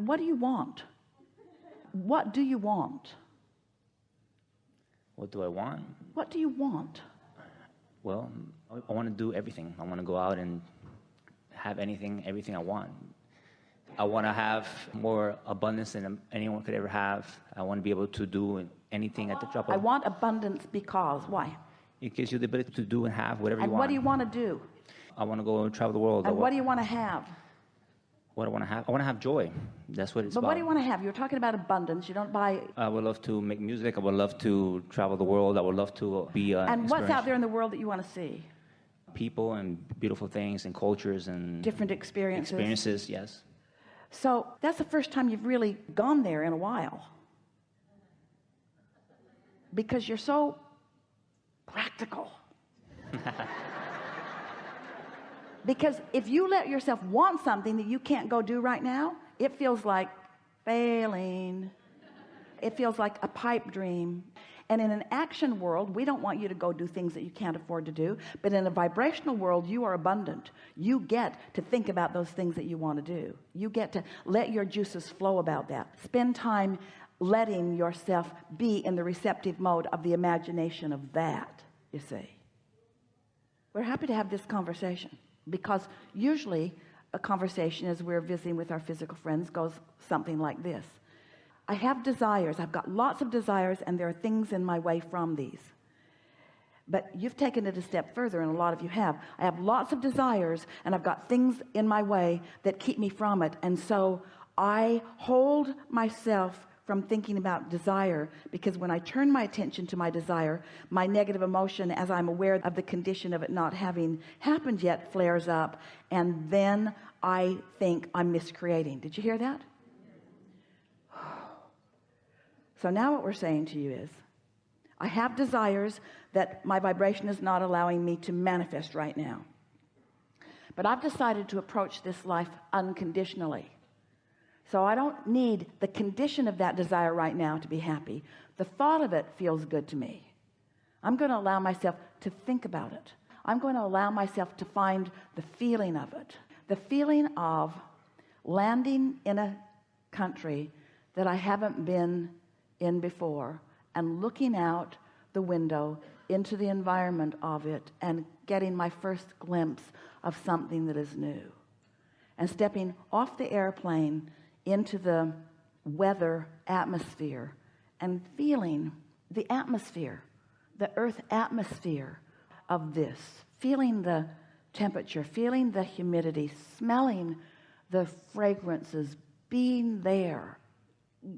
what do you want? What do you want? What do I want? What do you want? Well, I want to do everything. I want to go out and have everything I want. I want to have more abundance than anyone could ever have. I want to be able to do anything at the drop of. I want abundance because why? It gives you the ability to do and have whatever you want. And what do you want to do? I want to go and travel the world. And what do you want to have? What I want to have? I want to have joy. That's what it's about. But what do you want to have? You're talking about abundance. You don't buy. I would love to make music. I would love to travel the world. I would love to be. And what's out there in the world that you want to see? People and beautiful things and cultures and different experiences. Experiences, yes. So that's the first time you've really gone there in a while, because you're so practical. Because if you let yourself want something that you can't go do right now, it feels like failing. It feels like a pipe dream. And in an action world, we don't want you to go do things that you can't afford to do. But in a vibrational world, you are abundant. You get to think about those things that you want to do. You get to let your juices flow about that. Spend time letting yourself be in the receptive mode of the imagination of that, you see. We're happy to have this conversation, because usually a conversation as we're visiting with our physical friends goes something like this. I have desires. I've got lots of desires, and there are things in my way from these. But you've taken it a step further, and a lot of you have. I have lots of desires, and I've got things in my way that keep me from it. And so I hold myself from thinking about desire, because when I turn my attention to my desire, my negative emotion, as I'm aware of the condition of it not having happened yet, flares up, and then I think I'm miscreating. Did you hear that? So now what we're saying to you is, I have desires that my vibration is not allowing me to manifest right now, but I've decided to approach this life unconditionally. So I don't need the condition of that desire right now to be happy. The thought of it feels good to me. I'm going to allow myself to think about it. I'm going to allow myself to find the feeling of it. The feeling of landing in a country that I haven't been in before, and looking out the window into the environment of it and getting my first glimpse of something that is new, and stepping off the airplane into the weather atmosphere and feeling the atmosphere, the earth atmosphere of this, feeling the temperature, feeling the humidity, smelling the fragrances, being there,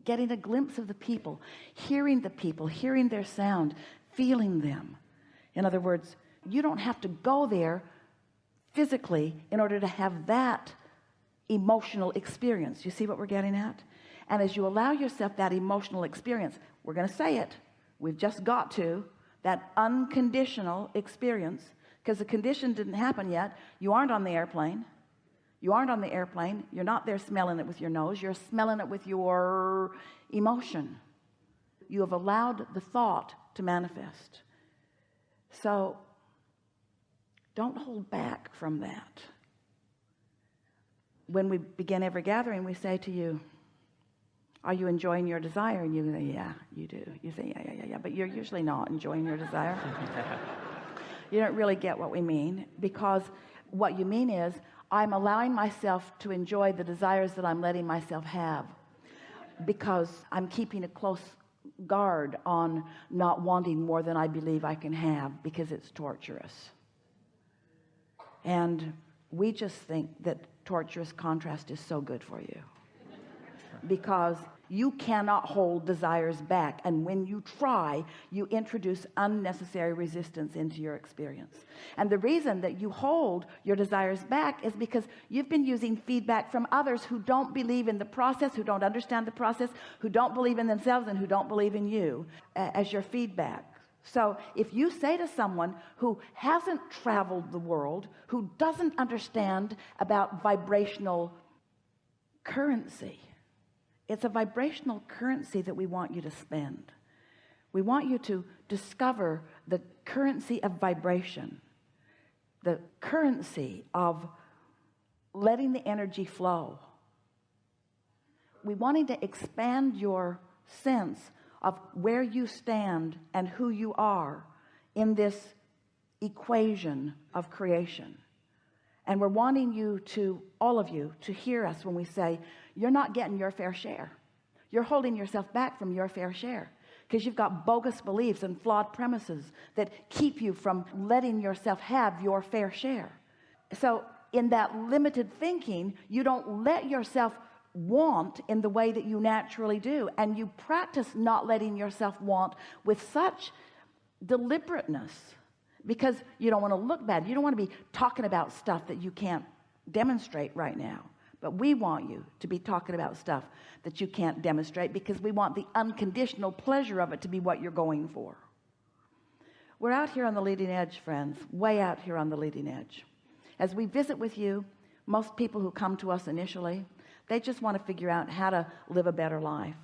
getting a glimpse of the people, hearing their sound, feeling them. In other words, you don't have to go there physically in order to have that emotional experience. You see what we're getting at? And as you allow yourself that emotional experience, we're going to say it, we've just got to, that unconditional experience, because the condition didn't happen yet. You aren't on the airplane. You aren't on the airplane. You're not there smelling it with your nose. You're smelling it with your emotion. You have allowed the thought to manifest. So don't hold back from that. When we begin every gathering, we say to you, are you enjoying your desire? And you say, yeah, you do. You say, yeah. But you're usually not enjoying your desire. You don't really get what we mean, because what you mean is, I'm allowing myself to enjoy the desires that I'm letting myself have, because I'm keeping a close guard on not wanting more than I believe I can have, because it's torturous. And we just think that torturous contrast is so good for you, because you cannot hold desires back, and when you try, you introduce unnecessary resistance into your experience. And the reason that you hold your desires back is because you've been using feedback from others who don't believe in the process, who don't understand the process, who don't believe in themselves, and who don't believe in you as your feedback. So if you say to someone who hasn't traveled the world, who doesn't understand about vibrational currency, it's a vibrational currency that we want you to spend. We want you to discover the currency of vibration, the currency of letting the energy flow. we wanting to expand your sense of where you stand and who you are in this equation of creation. And we're wanting you to, all of you, to hear us when we say you're not getting your fair share. You're holding yourself back from your fair share because you've got bogus beliefs and flawed premises that keep you from letting yourself have your fair share. So in that limited thinking, you don't let yourself want in the way that you naturally do, and you practice not letting yourself want with such deliberateness because you don't want to look bad. You don't want to be talking about stuff that you can't demonstrate right now. But we want you to be talking about stuff that you can't demonstrate because we want the unconditional pleasure of it to be what you're going for. We're out here on the leading edge, friends, way out here on the leading edge. As we visit with you, most people who come to us initially, they just want to figure out how to live a better life.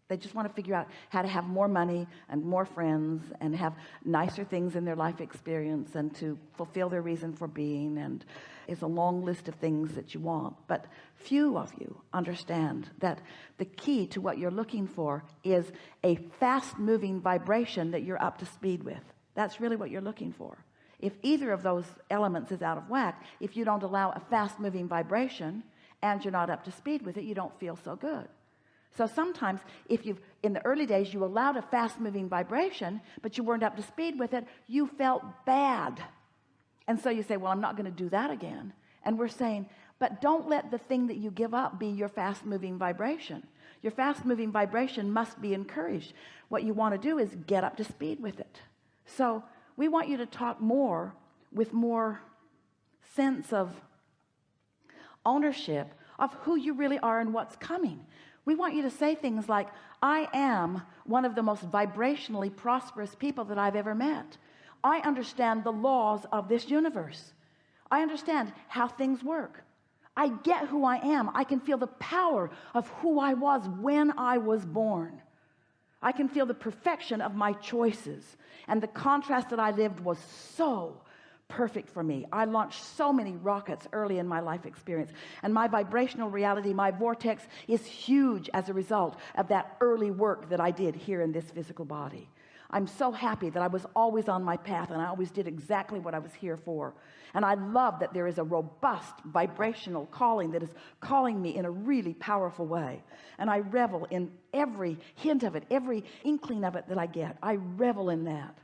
They just want to figure out how to have more money and more friends and have nicer things in their life experience and to fulfill their reason for being. And it's a long list of things that you want. But few of you understand that the key to what you're looking for is a fast-moving vibration that you're up to speed with. That's really what you're looking for. If either of those elements is out of whack, if you don't allow a fast-moving vibration and you're not up to speed with it, you don't feel so good. So sometimes if you've, in the early days, you allowed a fast-moving vibration, but you weren't up to speed with it, you felt bad. And so you say, well, I'm not going to do that again. And we're saying, but don't let the thing that you give up be your fast-moving vibration. Your fast-moving vibration must be encouraged. What you want to do is get up to speed with it. So we want you to talk more with more sense of ownership of who you really are and what's coming. We want you to say things like, I am one of the most vibrationally prosperous people that I've ever met. I understand the laws of this universe. I understand how things work. I get who I am. I can feel the power of who I was when I was born. I can feel the perfection of my choices. And the contrast that I lived was so perfect for me. I launched so many rockets early in my life experience, and my vibrational reality, my vortex, is huge as a result of that early work that I did here in this physical body. I'm so happy that I was always on my path and I always did exactly what I was here for. And I love that there is a robust vibrational calling that is calling me in a really powerful way. And I revel in every hint of it, every inkling of it that I get. I revel in that.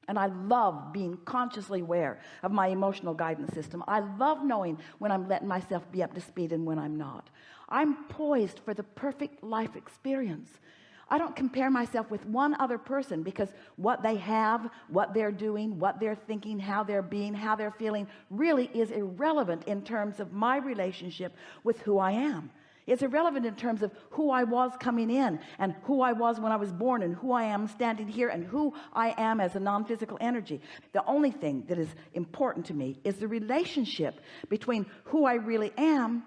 And I love being consciously aware of my emotional guidance system. I love knowing when I'm letting myself be up to speed and when I'm not. I'm poised for the perfect life experience. I don't compare myself with one other person because what they have, what they're doing, what they're thinking, how they're being, how they're feeling really is irrelevant in terms of my relationship with who I am. It's irrelevant in terms of who I was coming in and who I was when I was born and who I am standing here and who I am as a non-physical energy. The only thing that is important to me is the relationship between who I really am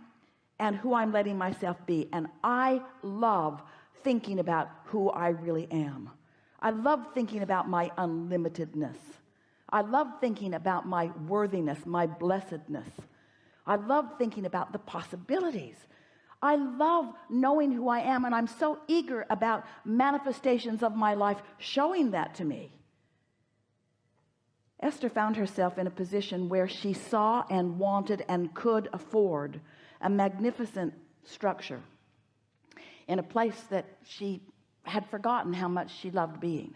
and who I'm letting myself be. And I love thinking about who I really am. I love thinking about my unlimitedness. I love thinking about my worthiness, my blessedness. I love thinking about the possibilities. I love knowing who I am, and I'm so eager about manifestations of my life showing that to me. Esther found herself in a position where she saw and wanted and could afford a magnificent structure in a place that she had forgotten how much she loved being.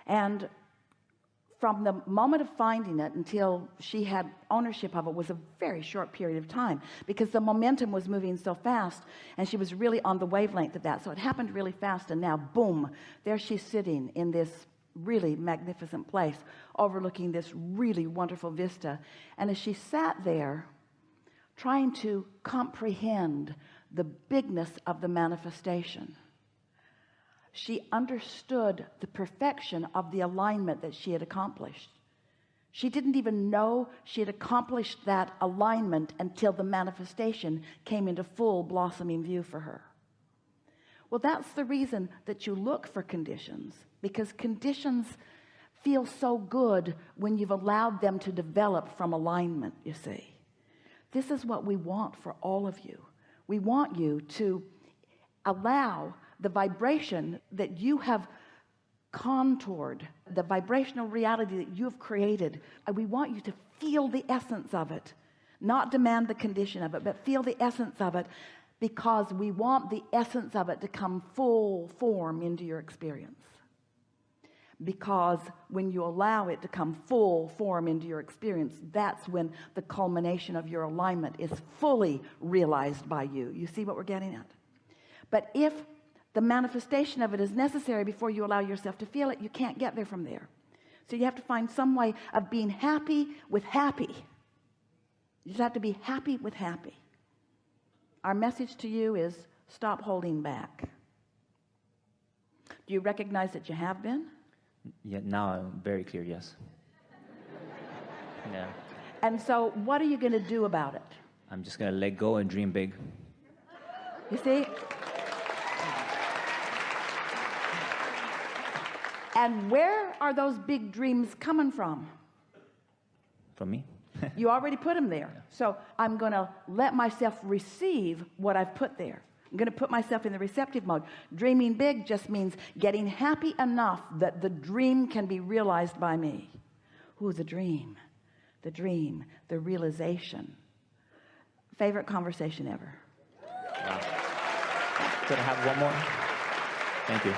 And from the moment of finding it until she had ownership of it was a very short period of time because the momentum was moving so fast and she was really on the wavelength of that. So it happened really fast, and now, boom, there she's sitting in this really magnificent place overlooking this really wonderful vista. And as she sat there trying to comprehend the bigness of the manifestation, she understood the perfection of the alignment that she had accomplished. She didn't even know she had accomplished that alignment until the manifestation came into full blossoming view for her. Well, that's the reason that you look for conditions, because conditions feel so good when you've allowed them to develop from alignment, you see. This is what we want for all of you. We want you to allow the vibration that you have contoured, the vibrational reality that you have created. We want you to feel the essence of it, not demand the condition of it, but feel the essence of it, because we want the essence of it to come full form into your experience. Because when you allow it to come full form into your experience, that's when the culmination of your alignment is fully realized by you. You see what we're getting at? But if the manifestation of it is necessary before you allow yourself to feel it, you can't get there from there. So you have to find some way of being happy with happy. You just have to be happy with happy. Our message to you is stop holding back. Do you recognize that you have been? Yeah, now I'm very clear, yes. Yeah. And so what are you going to do about it? I'm just going to let go and dream big. You see? And where are those big dreams coming from? From me? You already put them there. So I'm going to let myself receive what I've put there. I'm going to put myself in the receptive mode. Dreaming big just means getting happy enough that the dream can be realized by me. Ooh, the dream, the realization. Favorite conversation ever. Wow. Could I have one more? Thank you.